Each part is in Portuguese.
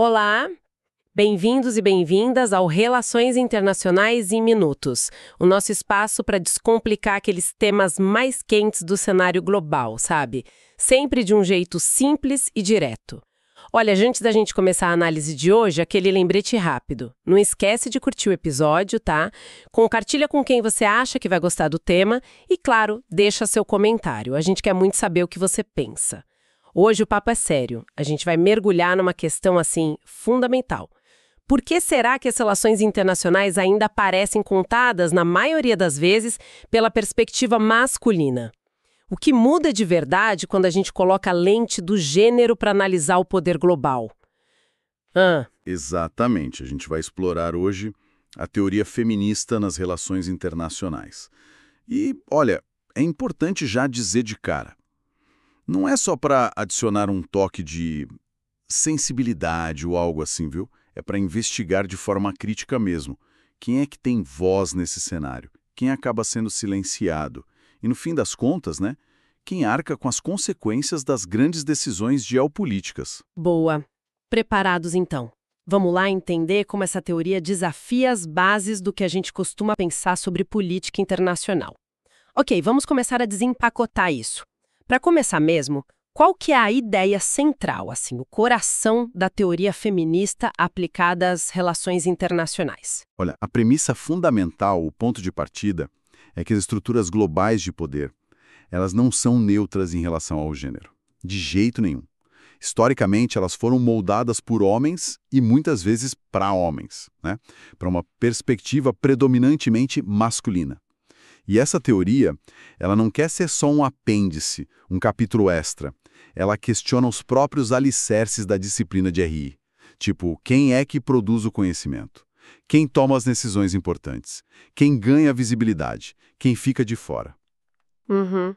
Olá, bem-vindos e bem-vindas ao Relações Internacionais em Minutos, o nosso espaço para descomplicar aqueles temas mais quentes do cenário global, sabe? Sempre de um jeito simples e direto. Olha, antes da gente começar a análise de hoje, aquele lembrete rápido. Não esquece de curtir o episódio, tá? Compartilha com quem você acha que vai gostar do tema e, claro, deixa seu comentário. A gente quer muito saber o que você pensa. Hoje o papo é sério. A gente vai mergulhar numa questão, assim, fundamental. Por que será que as relações internacionais ainda parecem contadas, na maioria das vezes, pela perspectiva masculina? O que muda de verdade quando a gente coloca a lente do gênero para analisar o poder global? Exatamente. A gente vai explorar hoje a teoria feminista nas relações internacionais. E, olha, é importante já dizer de cara, não é só para adicionar um toque de sensibilidade ou algo assim, viu? É para investigar de forma crítica mesmo. Quem é que tem voz nesse cenário? Quem acaba sendo silenciado? E no fim das contas, né? Quem arca com as consequências das grandes decisões geopolíticas. Boa. Preparados então. Vamos lá entender como essa teoria desafia as bases do que a gente costuma pensar sobre política internacional. Ok, vamos começar a desempacotar isso. Para começar mesmo, qual que é a ideia central, assim, o coração da teoria feminista aplicada às relações internacionais? Olha, a premissa fundamental, o ponto de partida, é que as estruturas globais de poder, elas não são neutras em relação ao gênero. De jeito nenhum. Historicamente, elas foram moldadas por homens e muitas vezes para homens, né? Para uma perspectiva predominantemente masculina. E essa teoria, ela não quer ser só um apêndice, um capítulo extra. Ela questiona os próprios alicerces da disciplina de RI. Tipo, quem é que produz o conhecimento? Quem toma as decisões importantes? Quem ganha visibilidade? Quem fica de fora? Uhum.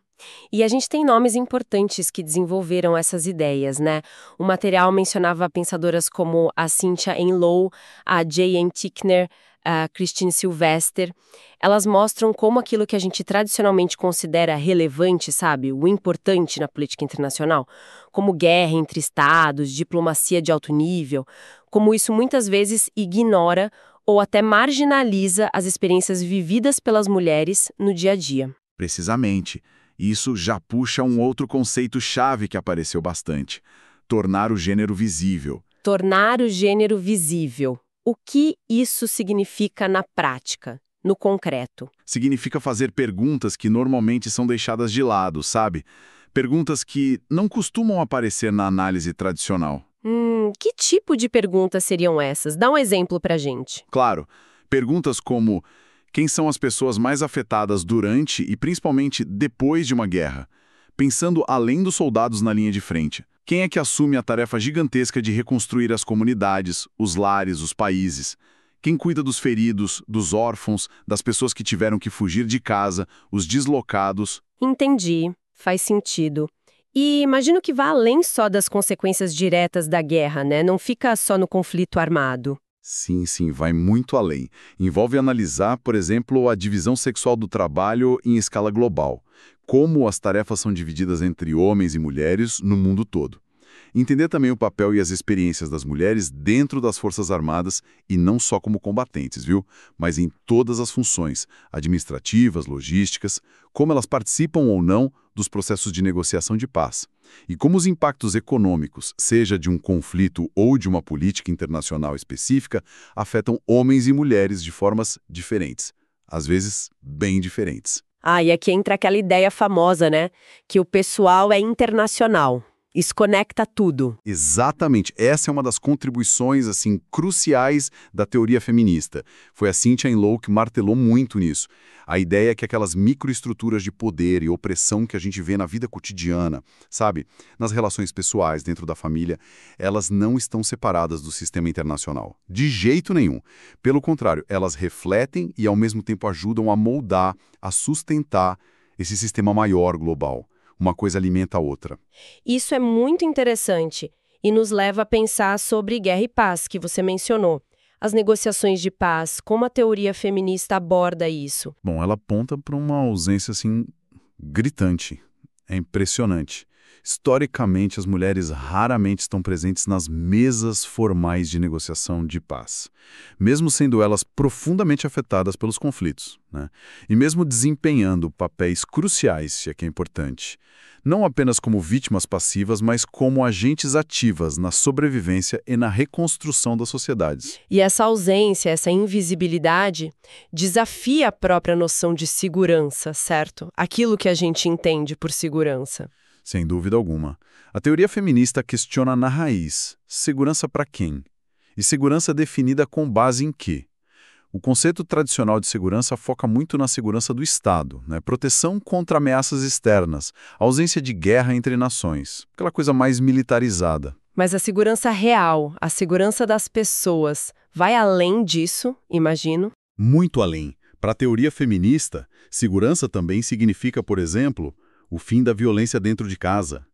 E a gente tem nomes importantes que desenvolveram essas ideias, né? O material mencionava pensadoras como a Cynthia Enloe, a J.M. Tickner, a Christine Sylvester. Elas mostram como aquilo que a gente tradicionalmente considera relevante, sabe? O importante na política internacional, como guerra entre estados, diplomacia de alto nível, como isso muitas vezes ignora ou até marginaliza as experiências vividas pelas mulheres no dia a dia. Precisamente. Isso já puxa um outro conceito-chave que apareceu bastante: tornar o gênero visível. Tornar o gênero visível. O que isso significa na prática, no concreto? Significa fazer perguntas que normalmente são deixadas de lado, sabe? Perguntas que não costumam aparecer na análise tradicional. Que tipo de perguntas seriam essas? Dá um exemplo pra gente. Claro, perguntas como: quem são as pessoas mais afetadas durante e principalmente depois de uma guerra? Pensando além dos soldados na linha de frente. Quem é que assume a tarefa gigantesca de reconstruir as comunidades, os lares, os países? Quem cuida dos feridos, dos órfãos, das pessoas que tiveram que fugir de casa, os deslocados? Entendi. Faz sentido. E imagino que vá além só das consequências diretas da guerra, né? Não fica só no conflito armado. Sim, sim, vai muito além. Envolve analisar, por exemplo, a divisão sexual do trabalho em escala global. Como as tarefas são divididas entre homens e mulheres no mundo todo. Entender também o papel e as experiências das mulheres dentro das Forças Armadas e não só como combatentes, viu? Mas em todas as funções, administrativas, logísticas, como elas participam ou não dos processos de negociação de paz. E como os impactos econômicos, seja de um conflito ou de uma política internacional específica, afetam homens e mulheres de formas diferentes. Às vezes, bem diferentes. E aqui entra aquela ideia famosa, né? Que o pessoal é internacional. Isso conecta tudo. Exatamente. Essa é uma das contribuições assim cruciais da teoria feminista. Foi a Cynthia Enloe que martelou muito nisso. A ideia é que aquelas microestruturas de poder e opressão que a gente vê na vida cotidiana, sabe, nas relações pessoais, dentro da família, elas não estão separadas do sistema internacional. De jeito nenhum. Pelo contrário, elas refletem e ao mesmo tempo ajudam a moldar, a sustentar esse sistema maior global. Uma coisa alimenta a outra. Isso é muito interessante e nos leva a pensar sobre guerra e paz, que você mencionou. As negociações de paz, como a teoria feminista aborda isso? Bom, ela aponta para uma ausência assim gritante. É impressionante. Historicamente, as mulheres raramente estão presentes nas mesas formais de negociação de paz, mesmo sendo elas profundamente afetadas pelos conflitos, né? E mesmo desempenhando papéis cruciais, se é que é importante, não apenas como vítimas passivas, mas como agentes ativas na sobrevivência e na reconstrução das sociedades. E essa ausência, essa invisibilidade, desafia a própria noção de segurança, certo? Aquilo que a gente entende por segurança. Sem dúvida alguma. A teoria feminista questiona na raiz: segurança para quem? E segurança definida com base em quê? O conceito tradicional de segurança foca muito na segurança do Estado, né? Proteção contra ameaças externas, ausência de guerra entre nações, aquela coisa mais militarizada. Mas a segurança real, a segurança das pessoas, vai além disso, imagino? Muito além. Para a teoria feminista, segurança também significa, por exemplo, o fim da violência dentro de casa.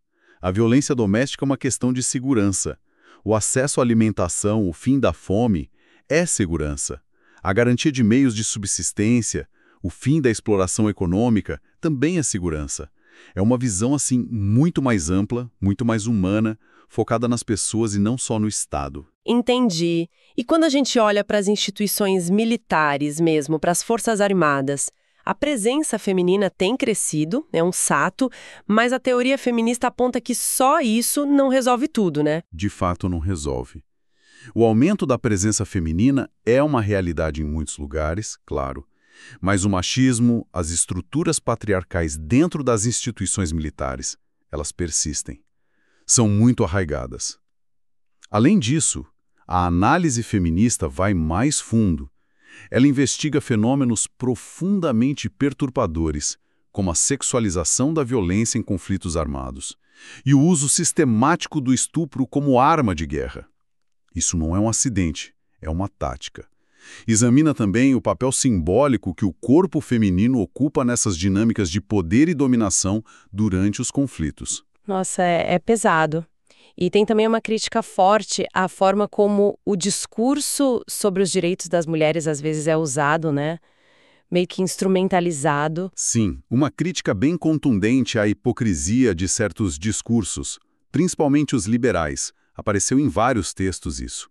A violência doméstica é uma questão de segurança. O acesso à alimentação, o fim da fome, é segurança. A garantia de meios de subsistência, o fim da exploração econômica, também é segurança. É uma visão, assim, muito mais ampla, muito mais humana, focada nas pessoas e não só no Estado. Entendi. E quando a gente olha para as instituições militares mesmo, para as Forças Armadas, a presença feminina tem crescido, é um fato, mas a teoria feminista aponta que só isso não resolve tudo, né? De fato, não resolve. O aumento da presença feminina é uma realidade em muitos lugares, claro, mas o machismo, as estruturas patriarcais dentro das instituições militares, elas persistem. São muito arraigadas. Além disso, a análise feminista vai mais fundo. Ela investiga fenômenos profundamente perturbadores, como a sexualização da violência em conflitos armados e o uso sistemático do estupro como arma de guerra. Isso não é um acidente, é uma tática. Examina também o papel simbólico que o corpo feminino ocupa nessas dinâmicas de poder e dominação durante os conflitos. Nossa, é pesado. E tem também uma crítica forte à forma como o discurso sobre os direitos das mulheres às vezes é usado, né? Meio que instrumentalizado. Sim, uma crítica bem contundente à hipocrisia de certos discursos, principalmente os liberais. Apareceu em vários textos isso.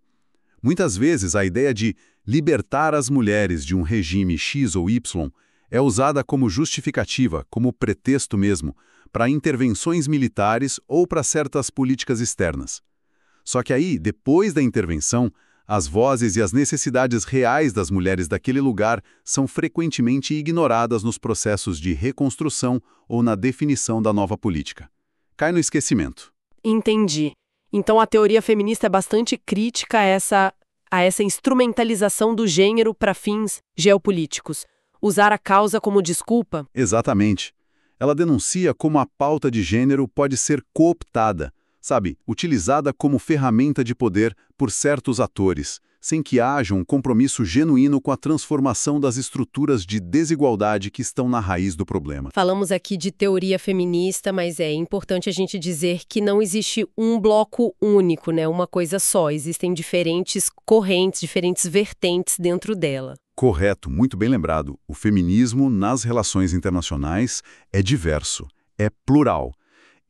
Muitas vezes a ideia de libertar as mulheres de um regime X ou Y é usada como justificativa, como pretexto mesmo, para intervenções militares ou para certas políticas externas. Só que aí, depois da intervenção, as vozes e as necessidades reais das mulheres daquele lugar são frequentemente ignoradas nos processos de reconstrução ou na definição da nova política. Cai no esquecimento. Entendi. Então a teoria feminista é bastante crítica a essa instrumentalização do gênero para fins geopolíticos. Usar a causa como desculpa? Exatamente. Ela denuncia como a pauta de gênero pode ser cooptada, sabe, utilizada como ferramenta de poder por certos atores, sem que haja um compromisso genuíno com a transformação das estruturas de desigualdade que estão na raiz do problema. Falamos aqui de teoria feminista, mas é importante a gente dizer que não existe um bloco único, né? Uma coisa só. Existem diferentes correntes, diferentes vertentes dentro dela. Correto, muito bem lembrado. O feminismo nas relações internacionais é diverso, é plural.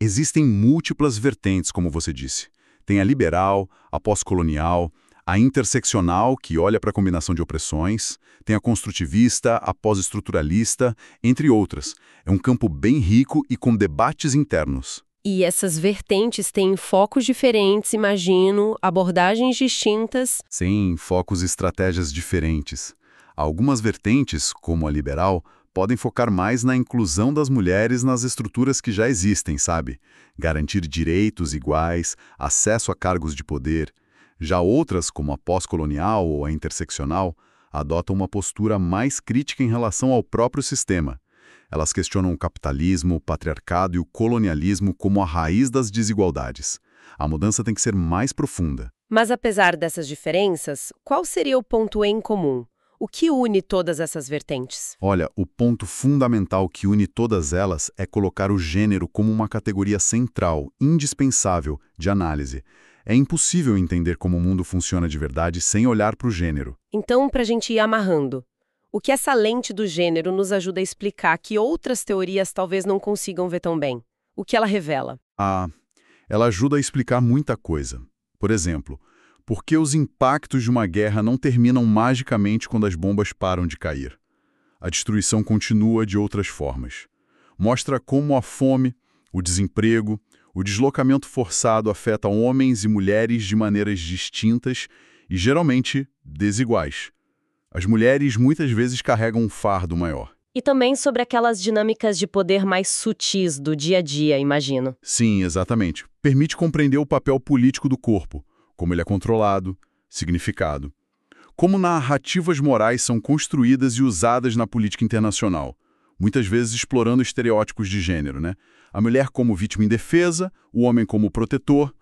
Existem múltiplas vertentes, como você disse. Tem a liberal, a pós-colonial, a interseccional, que olha para a combinação de opressões, tem a construtivista, a pós-estruturalista, entre outras. É um campo bem rico e com debates internos. E essas vertentes têm focos diferentes, imagino, abordagens distintas. Sim, focos e estratégias diferentes. Algumas vertentes, como a liberal, podem focar mais na inclusão das mulheres nas estruturas que já existem, sabe? Garantir direitos iguais, acesso a cargos de poder. Já outras, como a pós-colonial ou a interseccional, adotam uma postura mais crítica em relação ao próprio sistema. Elas questionam o capitalismo, o patriarcado e o colonialismo como a raiz das desigualdades. A mudança tem que ser mais profunda. Mas apesar dessas diferenças, qual seria o ponto em comum? O que une todas essas vertentes? Olha, o ponto fundamental que une todas elas é colocar o gênero como uma categoria central, indispensável, de análise. É impossível entender como o mundo funciona de verdade sem olhar para o gênero. Então, para a gente ir amarrando, o que essa lente do gênero nos ajuda a explicar que outras teorias talvez não consigam ver tão bem? O que ela revela? Ela ajuda a explicar muita coisa. Por exemplo, por que os impactos de uma guerra não terminam magicamente quando as bombas param de cair? A destruição continua de outras formas. Mostra como a fome, o desemprego, o deslocamento forçado afeta homens e mulheres de maneiras distintas e, geralmente, desiguais. As mulheres muitas vezes carregam um fardo maior. E também sobre aquelas dinâmicas de poder mais sutis do dia a dia, imagino. Sim, exatamente. Permite compreender o papel político do corpo, como ele é controlado, significado. Como narrativas morais são construídas e usadas na política internacional, muitas vezes explorando estereótipos de gênero, né? A mulher como vítima indefesa, o homem como protetor,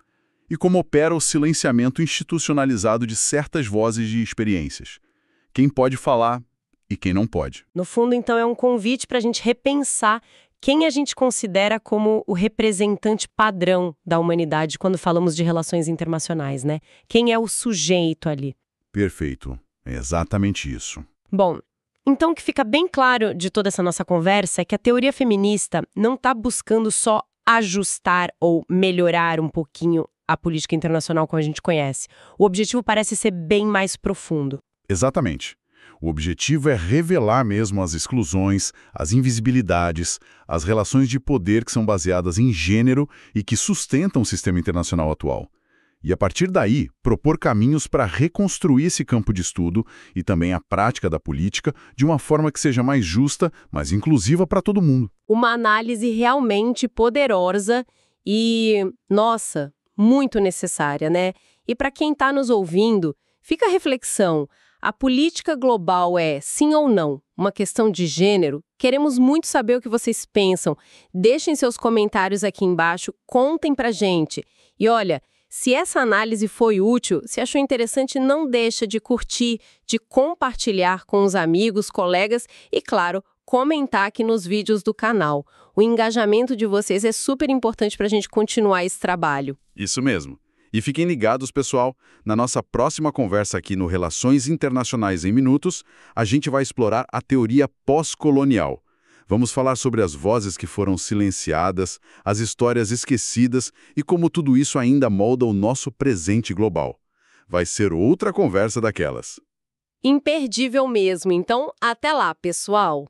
e como opera o silenciamento institucionalizado de certas vozes e experiências. Quem pode falar e quem não pode. No fundo, então, é um convite para a gente repensar quem a gente considera como o representante padrão da humanidade quando falamos de relações internacionais, né? Quem é o sujeito ali? Perfeito. É exatamente isso. Bom, então o que fica bem claro de toda essa nossa conversa é que a teoria feminista não está buscando só ajustar ou melhorar um pouquinho a política internacional como a gente conhece. O objetivo parece ser bem mais profundo. Exatamente. O objetivo é revelar mesmo as exclusões, as invisibilidades, as relações de poder que são baseadas em gênero e que sustentam o sistema internacional atual. E, a partir daí, propor caminhos para reconstruir esse campo de estudo e também a prática da política de uma forma que seja mais justa, mais inclusiva para todo mundo. Uma análise realmente poderosa e, nossa, muito necessária, né? E para quem está nos ouvindo, fica a reflexão. A política global é, sim ou não, uma questão de gênero? Queremos muito saber o que vocês pensam. Deixem seus comentários aqui embaixo, contem pra gente. E olha, se essa análise foi útil, se achou interessante, não deixa de curtir, de compartilhar com os amigos, colegas e, claro, comentar aqui nos vídeos do canal. O engajamento de vocês é super importante para a gente continuar esse trabalho. Isso mesmo. E fiquem ligados, pessoal, na nossa próxima conversa aqui no Relações Internacionais em Minutos, a gente vai explorar a teoria pós-colonial. Vamos falar sobre as vozes que foram silenciadas, as histórias esquecidas e como tudo isso ainda molda o nosso presente global. Vai ser outra conversa daquelas. Imperdível mesmo, então até lá, pessoal!